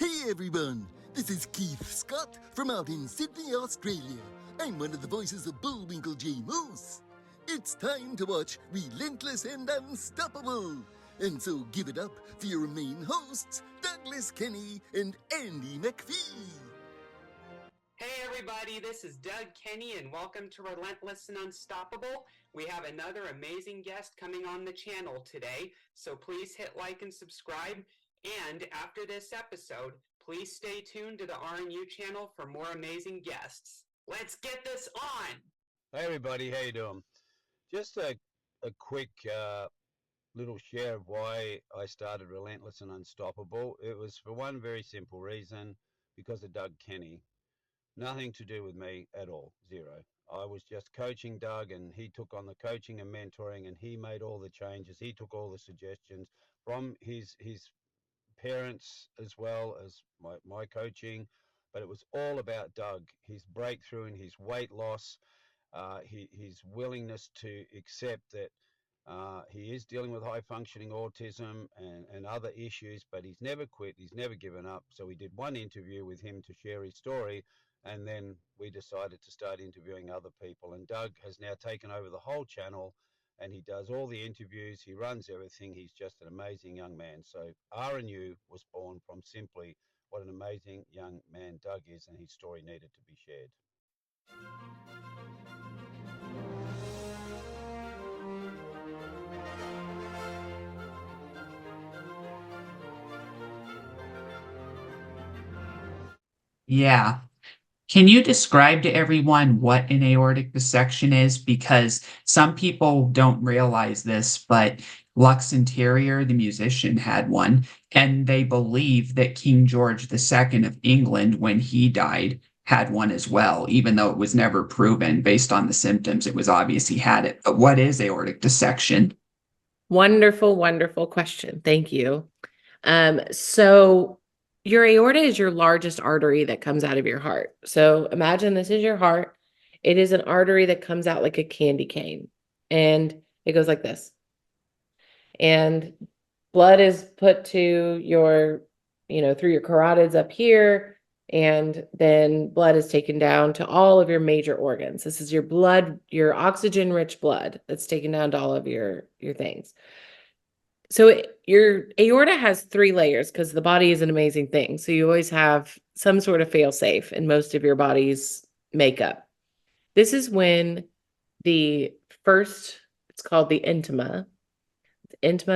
Hey everyone, this is Keith Scott from out in Sydney, Australia. I'm one of the voices of Bullwinkle J. Moose. It's time to watch Relentless and Unstoppable. And so give it up for your main hosts, Douglas Kenny and Andy McPhee. Hey everybody, this is Doug Kenny and welcome to Relentless and Unstoppable. We have another amazing guest coming on the channel today, so please hit like and subscribe. And after this episode, please stay tuned to the RNU channel for more amazing guests. Let's get this on! Hey everybody, how you doing? Just a quick little share of why I started Relentless and Unstoppable. It was for one very simple reason, because of Doug Kenny. Nothing to do with me at all, zero. I was just coaching Doug, and he took on the coaching and mentoring, and he made all the changes. He took all the suggestions from his parents as well as my coaching, but it was all about Doug, his breakthrough and his weight loss, his willingness to accept that he is dealing with high functioning autism and other issues, but he's never quit, he's never given up. So we did one interview with him to share his story, and then we decided to start interviewing other people. And Doug has now taken over the whole channel, and he does all the interviews, he runs everything. He's just an amazing young man. So RNU was born from simply what an amazing young man Doug is, and his story needed to be shared. Yeah. Can you describe to everyone what an aortic dissection is? Because some people don't realize this, but Lux Interior, the musician, had one, and they believe that King George II of England, when he died, had one as well, even though it was never proven based on the symptoms. It was obvious he had it. But what is aortic dissection? Wonderful, wonderful question. Thank you. So your aorta is your largest artery that comes out of your heart. So imagine this is your heart. It is an artery that comes out like a candy cane, and it goes like this. And blood is put to your, through your carotids up here, and then blood is taken down to all of your major organs. This is your blood, your oxygen-rich blood that's taken down to all of your things. So your aorta has 3 layers because the body is an amazing thing. So you always have some sort of fail-safe in most of your body's makeup. This is when it's called the intima,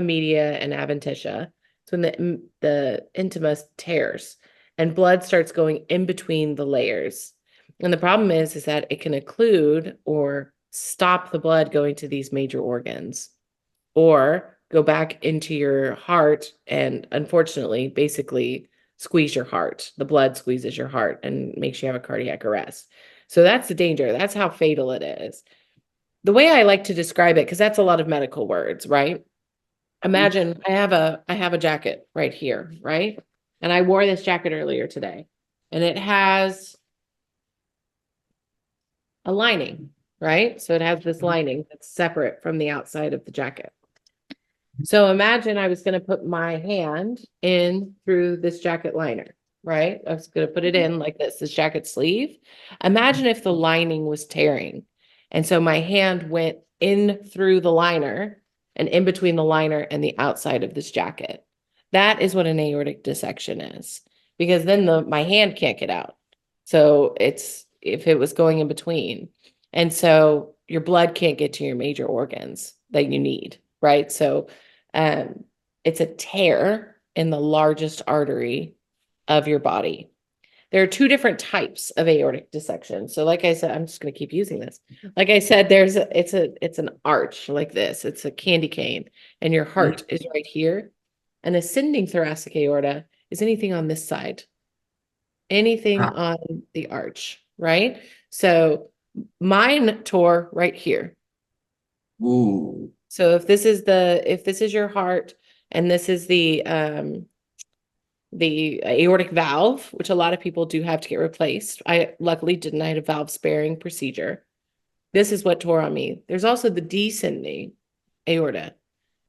media, and adventitia. It's when the intima tears and blood starts going in between the layers. And the problem is that it can occlude or stop the blood going to these major organs, or go back into your heart and, unfortunately, basically squeeze your heart. The blood squeezes your heart and makes you have a cardiac arrest. So that's the danger. That's how fatal it is. The way I like to describe it, because that's a lot of medical words, right? Imagine I have a jacket right here, right? And I wore this jacket earlier today, and it has a lining, right? So it has this lining that's separate from the outside of the jacket. So imagine I was going to put my hand in through this jacket liner, right? I was going to put it in like this jacket sleeve. Imagine if the lining was tearing. And so my hand went in through the liner and in between the liner and the outside of this jacket. That is what an aortic dissection is, because then my hand can't get out. So it's if it was going in between. And so your blood can't get to your major organs that you need, right? So it's a tear in the largest artery of your body. There are 2 different types of aortic dissection. So like I said, I'm just going to keep using this. Like I said, it's an arch like this. It's a candy cane, and your heart is right here. An ascending thoracic aorta is anything on this side, anything on the arch, right? So mine tore right here. Ooh. So if this is your heart, and this is the aortic valve, which a lot of people do have to get replaced. I luckily didn't. I had a valve sparing procedure. This is what tore on me. There's also the descending aorta.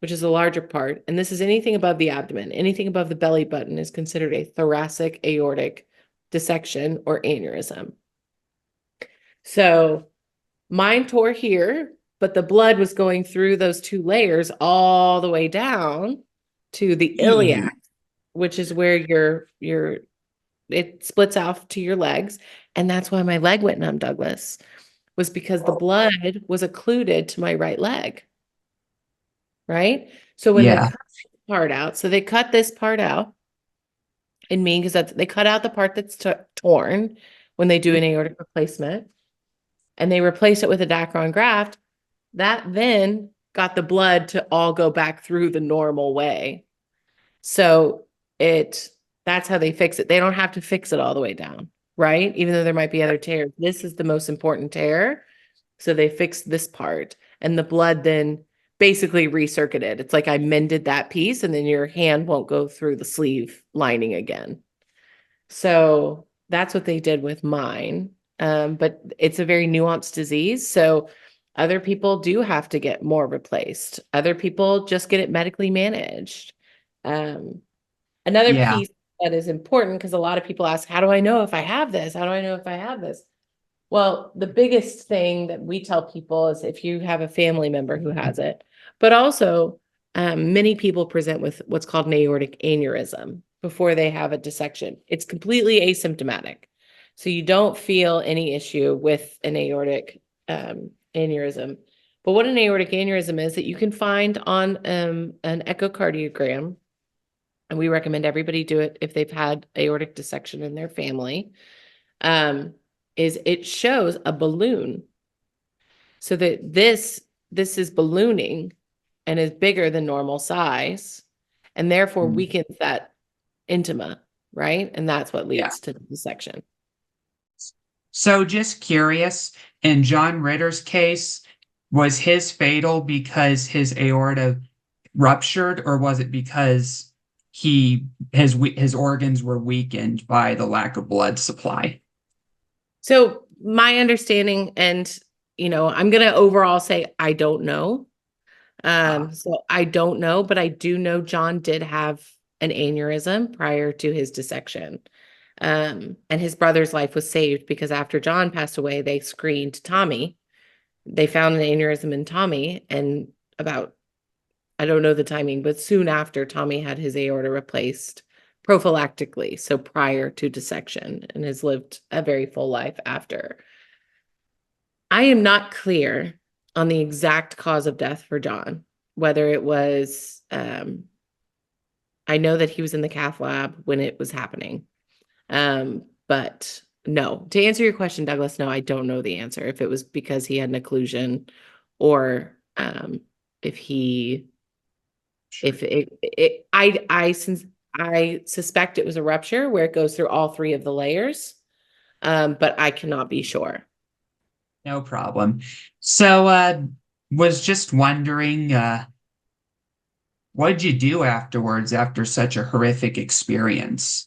which is the larger part, and this is anything above the abdomen, anything above the belly button is considered a thoracic aortic dissection or aneurysm. So mine tore here, but the blood was going through those two layers all the way down to the iliac, which is where it splits off to your legs. And that's why my leg went numb, Douglas, was because the blood was occluded to my right leg. Right? So when they Yeah. cut this part out, so they cut this part out in me because they cut out the part that's torn when they do an aortic replacement, and they replace it with a Dacron graft. That then got the blood to all go back through the normal way. So that's how they fix it. They don't have to fix it all the way down, right? Even though there might be other tears. This is the most important tear. So they fixed this part, and the blood then basically recircuited. It's like I mended that piece, and then your hand won't go through the sleeve lining again. So that's what they did with mine. But it's a very nuanced disease. So other people do have to get more replaced. Other people just get it medically managed. Another Yeah. piece that is important, because a lot of people ask, how do I know if I have this? How do I know if I have this? Well, the biggest thing that we tell people is if you have a family member who has it, but also many people present with what's called an aortic aneurysm before they have a dissection. It's completely asymptomatic. So you don't feel any issue with an aortic aneurysm. But what an aortic aneurysm is that you can find on an echocardiogram, and we recommend everybody do it if they've had aortic dissection in their family, is it shows a balloon. So that this is ballooning and is bigger than normal size, and therefore weakens that intima, right? And that's what leads to the dissection. So just curious, in John Ritter's case, was his fatal because his aorta ruptured, or was it because his organs were weakened by the lack of blood supply? So my understanding, and I'm going to overall say I don't know. So I don't know, but I do know John did have an aneurysm prior to his dissection. And his brother's life was saved because after John passed away, they screened Tommy. They found an aneurysm in Tommy, and I don't know the timing, but soon after, Tommy had his aorta replaced prophylactically, so prior to dissection, and has lived a very full life after. I am not clear on the exact cause of death for John, whether it was, I know that he was in the cath lab when it was happening. But no, to answer your question, Douglas, no, I don't know the answer. If it was because he had an occlusion, or I suspect it was a rupture where it goes through all three of the layers. But I cannot be sure. No problem. So, was just wondering, what'd you do afterwards after such a horrific experience?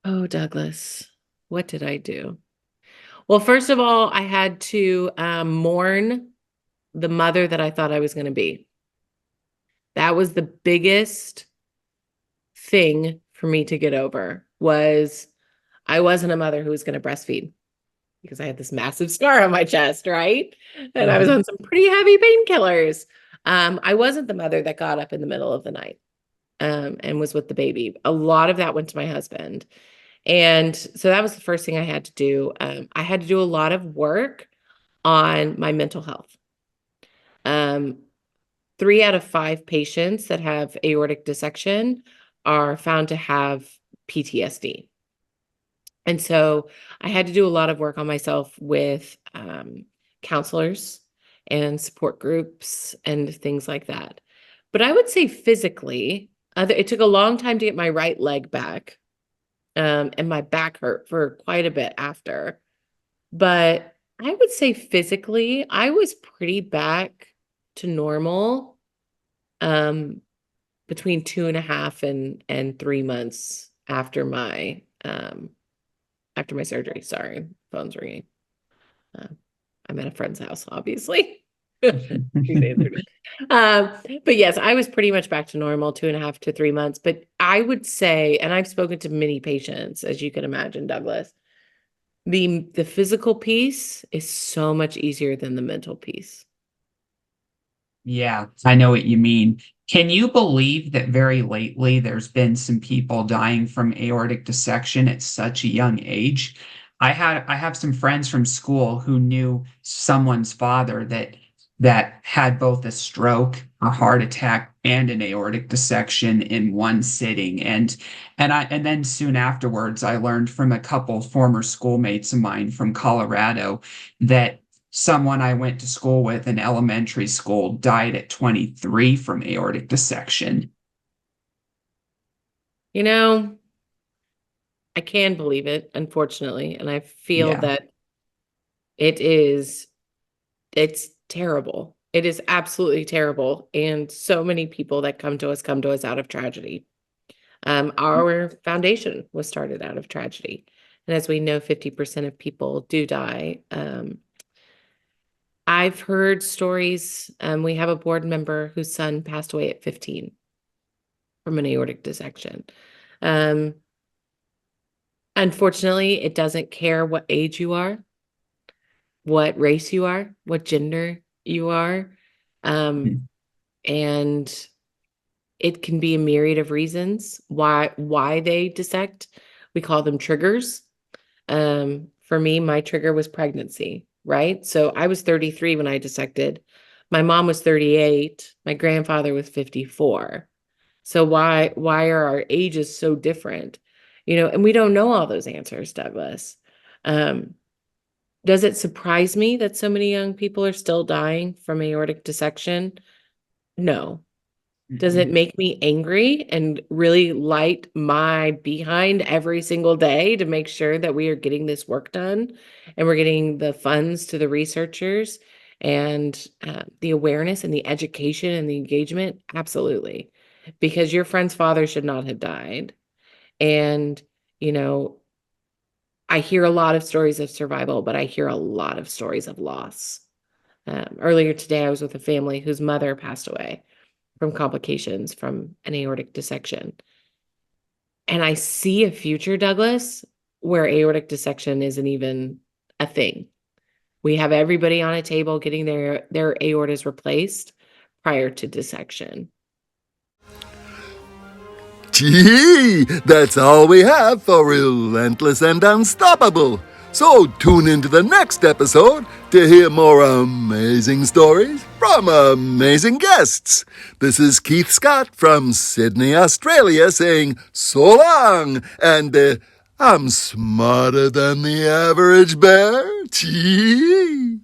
Oh, Douglas, what did I do? Well, first of all, I had to mourn the mother that I thought I was going to be. That was the biggest thing for me to get over, was I wasn't a mother who was going to breastfeed because I had this massive scar on my chest, right? And I was on some pretty heavy painkillers. I wasn't the mother that got up in the middle of the night and was with the baby. A lot of that went to my husband. And so that was the first thing I had to do. I had to do a lot of work on my mental health. 3 out of 5 patients that have aortic dissection are found to have PTSD. And so I had to do a lot of work on myself with counselors and support groups and things like that. But I would say physically, it took a long time to get my right leg back. And my back hurt for quite a bit after. But I would say physically, I was pretty back to normal between 2.5 and 3 months after my surgery. Sorry, phone's ringing. I'm at a friend's house, obviously. But yes, I was pretty much back to normal 2.5 to 3 months. But I would say, and I've spoken to many patients, as you can imagine, Douglas, the physical piece is so much easier than the mental piece. Yeah, I know what you mean. Can you believe that very lately there's been some people dying from aortic dissection at such a young age? I have some friends from school who knew someone's father that had both a stroke, a heart attack, and an aortic dissection in one sitting. And then soon afterwards I learned from a couple former schoolmates of mine from Colorado that someone I went to school with in elementary school died at 23 from aortic dissection. You know, I can believe it, unfortunately, and I feel Yeah. that it's terrible. It is absolutely terrible. And so many people that come to us out of tragedy. Our foundation was started out of tragedy. And as we know, 50% of people do die. I've heard stories. We have a board member whose son passed away at 15 from an aortic dissection. Unfortunately, it doesn't care what age you are, what race you are, what gender you are. Mm. And it can be a myriad of reasons why they dissect. We call them triggers. For me, my trigger was pregnancy, right? So I was 33 when I dissected. My mom was 38. My grandfather was 54. So why are our ages so different? And we don't know all those answers, Douglas. Does it surprise me that so many young people are still dying from aortic dissection? No. Does it Mhm. make me angry and really light my behind every single day to make sure that we are getting this work done and we're getting the funds to the researchers and the awareness and the education and the engagement? Absolutely. Because your friend's father should not have died. And, you know, I hear a lot of stories of survival, but I hear a lot of stories of loss. Earlier today, I was with a family whose mother passed away from complications from an aortic dissection. And I see a future, Douglas, where aortic dissection isn't even a thing. We have everybody on a table getting their aortas replaced prior to dissection. Gee, that's all we have for Relentless and Unstoppable. So tune into the next episode to hear more amazing stories from amazing guests. This is Keith Scott from Sydney, Australia saying so long, and I'm smarter than the average bear. Gee.